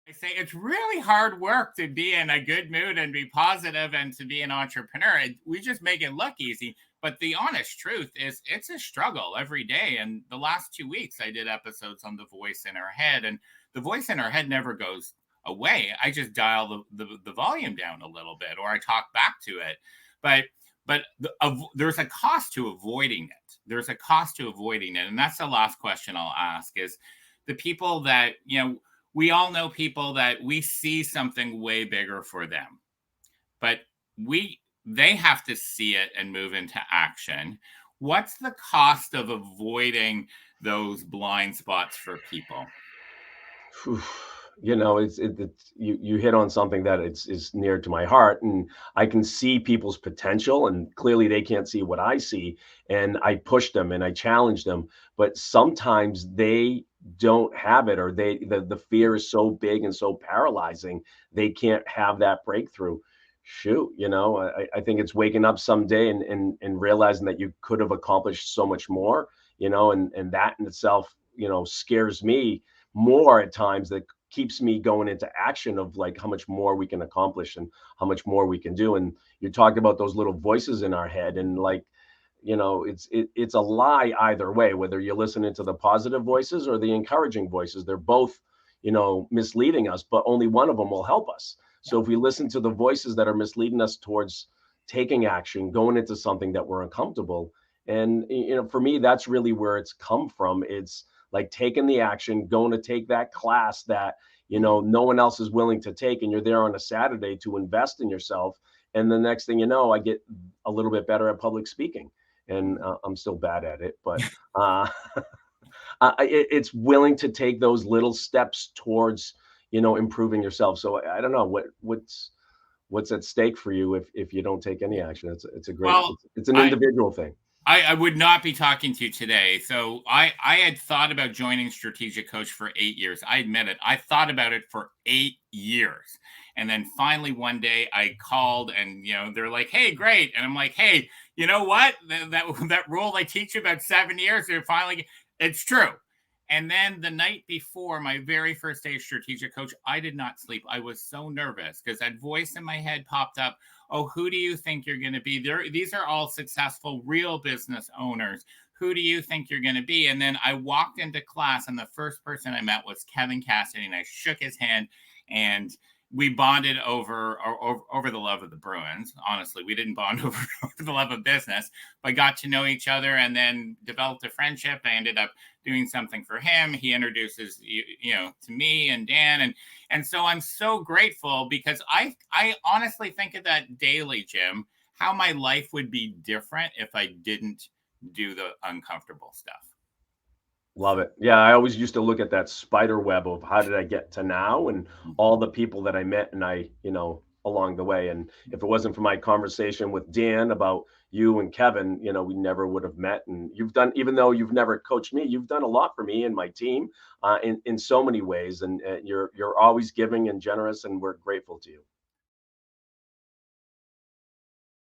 I say it's really hard work to be in a good mood and be positive and to be an entrepreneur. We just make it look easy. But the honest truth is, it's a struggle every day. And the last 2 weeks, I did episodes on the voice in our head, and the voice in our head never goes away. I just dial the volume down a little bit, or I talk back to it. But there's a cost to avoiding it. There's a cost to avoiding it, and that's the last question I'll ask: is the people that we all know people that we see something way bigger for them, but they have to see it and move into action. What's the cost of avoiding those blind spots for people? Phew. It's you hit on something that is near to my heart, and I can see people's potential, and clearly they can't see what I see, and I push them and I challenge them, but sometimes they don't have it, or the fear is so big and so paralyzing, they can't have that breakthrough. Shoot, I think it's waking up someday and realizing that you could have accomplished so much more, and that in itself, scares me more at times, that keeps me going into action of like how much more we can accomplish and how much more we can do. And you talked about those little voices in our head, and like, it's a lie either way, whether you're listening to the positive voices or the encouraging voices. They're both, misleading us, but only one of them will help us. Yeah. So if we listen to the voices that are misleading us towards taking action, going into something that we're uncomfortable, and for me, that's really where it's come from. It's like taking the action, going to take that class that no one else is willing to take, and you're there on a Saturday to invest in yourself. And the next thing you know, I get a little bit better at public speaking, and I'm still bad at it, but uh, it's willing to take those little steps towards improving yourself. So I don't know what's at stake for you if you don't take any action. It's a great, Well, it's an I, individual thing. I would not be talking to you today. So I had thought about joining Strategic Coach for 8 years. I admit it. I thought about it for 8 years. And then finally one day I called, and they're like, "Hey, great." And I'm like, "Hey, you know what? That rule I teach you about 7 years, they're finally, it's true." And then the night before my very first day of Strategic Coach, I did not sleep. I was so nervous because that voice in my head popped up. "Oh, who do you think you're going to be? These are all successful, real business owners. Who do you think you're going to be?" And then I walked into class, and the first person I met was Kevin Cassidy, and I shook his hand, and we bonded over the love of the Bruins. Honestly, we didn't bond over the love of business, but got to know each other and then developed a friendship. I ended up doing something for him. He introduces to me and Dan, and so I'm so grateful, because I honestly think of that daily, Jim, how my life would be different if I didn't do the uncomfortable stuff. Love it. Yeah, I always used to look at that spider web of how did I get to now, and all the people that I met, and along the way. And if it wasn't for my conversation with Dan about you and Kevin, we never would have met. And you've done, even though you've never coached me, you've done a lot for me and my team in so many ways. And you're always giving and generous, and we're grateful to you.